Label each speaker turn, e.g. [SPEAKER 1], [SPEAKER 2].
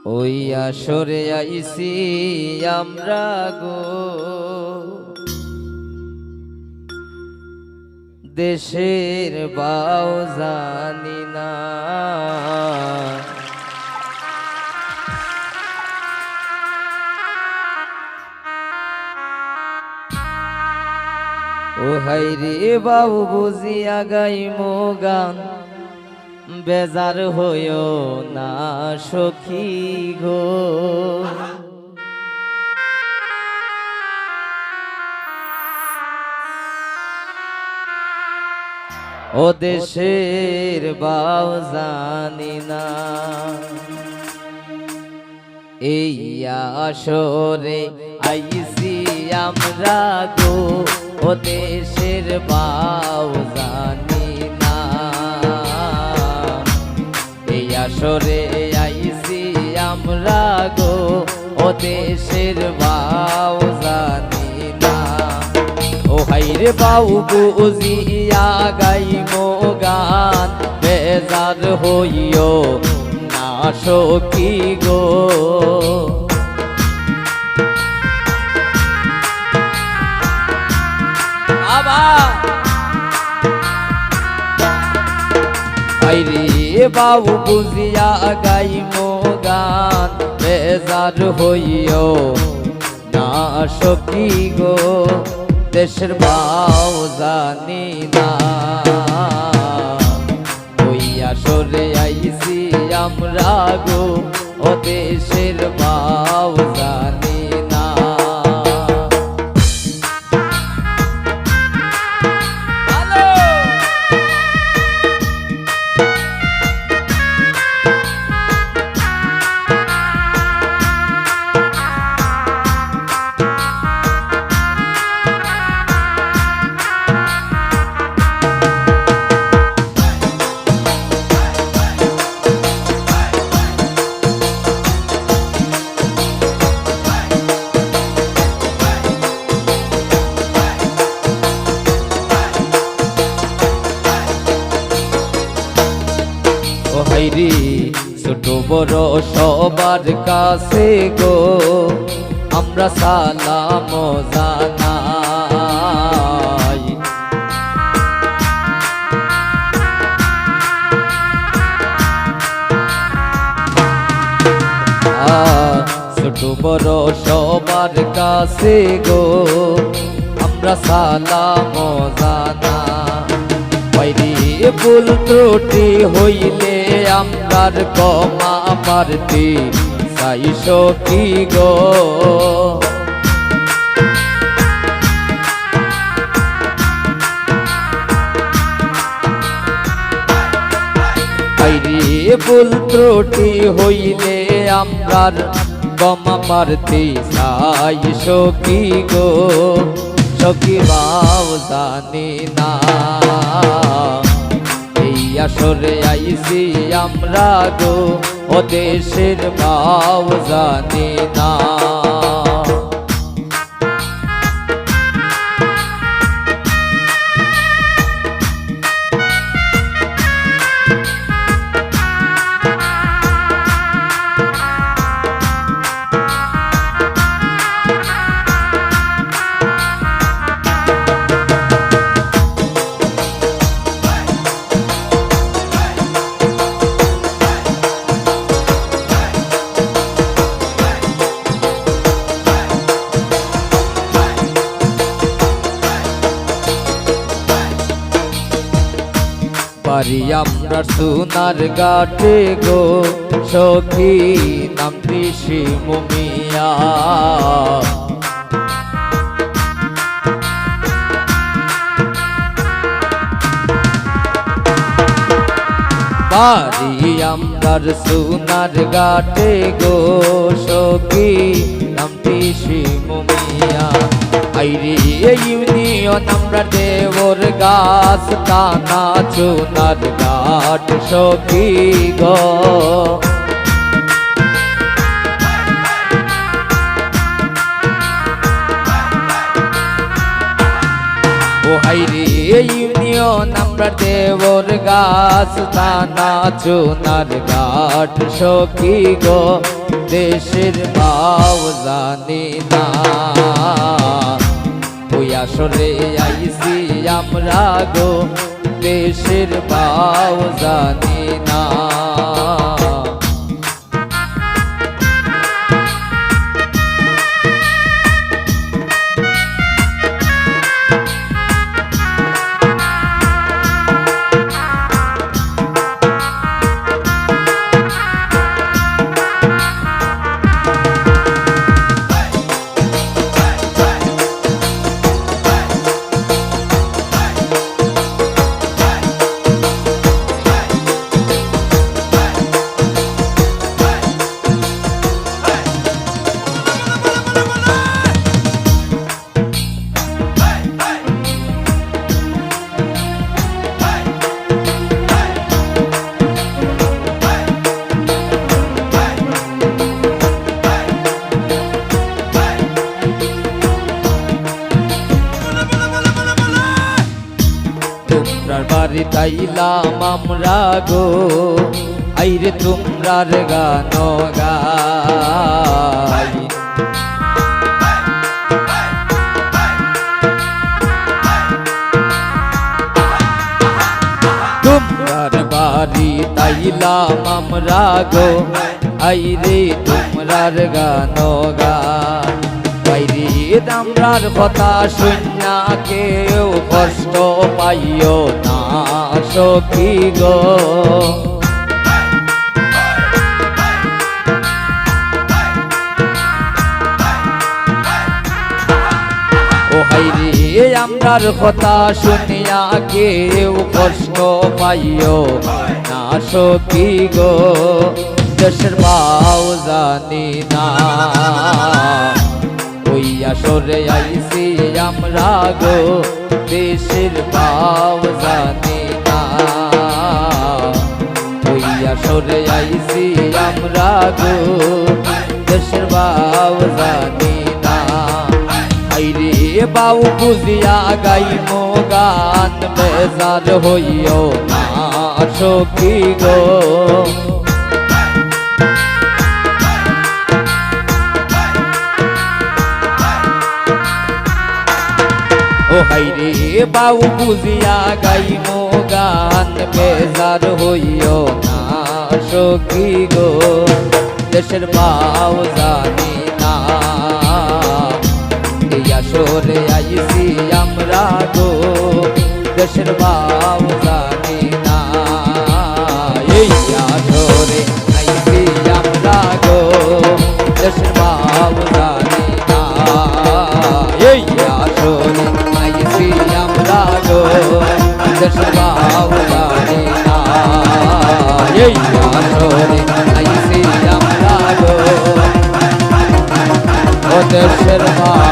[SPEAKER 1] ওই আসরে আইছি আমরা গো, দেশের বাও জানি না। ও হাই রে বাউ বুঝিয়া গাইমো গান, বেজার হইও না সখী গো। ও দেশের বাও জানি না, এই আসরে আইছি আমরা গো, ও দেশের বাও জানি না। এই আসরে আইছি আমরা গো, ও দেশের বাও জানি না। ও হাইরে বাউ বুঝিয়া গাইমো গান, বেজার হইও না সখী গো। হাইরে বাউ বুঝিয়া গাইমো গান, বেজার হইও না সখী গো। দেশের বাও জানি না, ওই আসরে আইছি আমরা গো, ও দেশের বাও জানি না। হাইরে ছোট বড় সবার কাছে গো, আমরা সালাম জানাই। ছোট বড় সবার কাছে গো, আমরা সালাম জানাই। ভুল ত্রুটি হইলে আমরার ক্ষমা প্রার্থী চাই সখী গো। ভুল ত্রুটি হইলে আমরার ক্ষমা প্রার্থী চাই সখী গো। সখী বাও জানি না, এই আসরে আইছি আমরা গো, ও দেশের বাও জানি না। বাড়ি আমরা সোনার ঘাটে গো, সখী নাম ঋষি মুমিয়া। বাড়ি আমরার সোনার ঘাটে গো, সখী নাম ঋষি মুমিয়া। আইরে ইউনিয়ন আমরা দেবর গাছ, টানা চুনার ঘাট সখী গো। ও হাইরে ইউনিয়ন আমরা দেবর গাছ, টানা চুনার ঘাট সখী গো। দেশের ভাও জানি না। ওই আসরে আইছি আমরা গো, দেশের ভাও জানি না। তোমরার বাড়ি তাইলাম আমরা গো, আইরে তোমরার গান গাই। তোমরার বাড়ি তাইলাম আমরা গো, আইরে তোমরার গান গাই। বাইরে আমরার কথা শুনা কেউ কষ্ট পাইও না সখী গো। ও হাইরে আমরার কথা শুনিয়া কেউ কষ্ট পাইও না সখী গো। দেশের ভাও জানি না, ওই আসরে আইছি আমরা গো, দেশের ভাও জানি না। ওই আসরে আইছি আমরা গো, দেশের ভাও জানি না। আইরে বাউ বুঝিয়া গাইমো গান, বেজার হইও না সখী গো। ও হাইরে বাউ বুঝিয়া গাইমো গান, বেজার হইও না সখী গো। দেশের ভাও জানি না, এই আসরে আইছি আমরা গো, দেশের ভাও জানি না। এই আসরে আইছি আমরা গো, দেশের ভাও জানি না। এই আসরে আইছি আমরা গো, দেশের ভাও জানি না। এই আসরে আইছি আমরা গো, ও দেশের ভাও